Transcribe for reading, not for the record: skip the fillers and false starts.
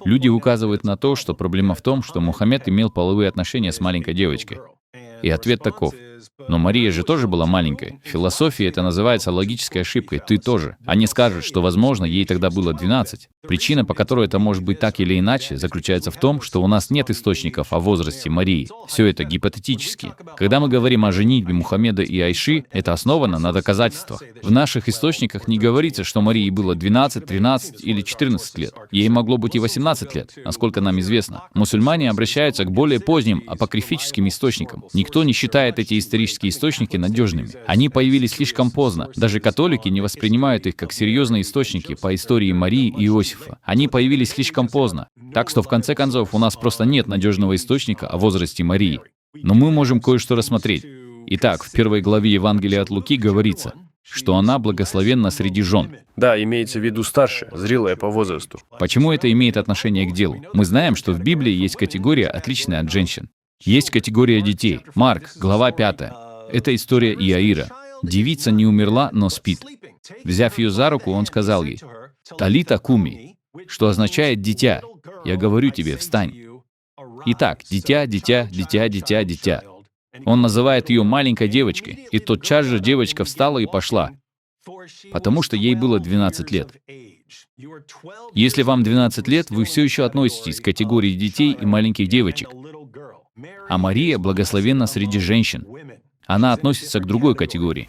Люди указывают на то, что проблема в том, что Мухаммед имел половые отношения с маленькой девочкой. И ответ таков. Но Мария же тоже была маленькой. В философии это называется логической ошибкой. Ты тоже. Они скажут, что, возможно, ей тогда было 12. Причина, по которой это может быть так или иначе, заключается в том, что у нас нет источников о возрасте Марии. Все это гипотетически. Когда мы говорим о женитьбе Мухаммеда и Айши, это основано на доказательствах. В наших источниках не говорится, что Марии было 12, 13 или 14 лет. Ей могло быть и 18 лет, насколько нам известно. Мусульмане обращаются к более поздним апокрифическим источникам. Никто не считает эти исторические источники надежными. Они появились слишком поздно. Даже католики не воспринимают их как серьезные источники по истории Марии и Иосифа. Они появились слишком поздно. Так что, в конце концов, у нас просто нет надежного источника о возрасте Марии. Но мы можем кое-что рассмотреть. Итак, в первой главе Евангелия от Луки говорится, что она благословенна среди жен. Да, имеется в виду старшая, зрелая по возрасту. Почему это имеет отношение к делу? Мы знаем, что в Библии есть категория, отличная от женщин. Есть категория детей. Марк, глава 5. Это история Иаира. Девица не умерла, но спит. Взяв ее за руку, он сказал ей: «Талита куми», что означает «дитя». Я говорю тебе, встань. Итак, дитя, дитя, дитя, дитя, дитя. Он называет ее маленькой девочкой, и тотчас же девочка встала и пошла, потому что ей было 12 лет. Если вам 12 лет, вы все еще относитесь к категории детей и маленьких девочек. А Мария благословенна среди женщин. Она относится к другой категории.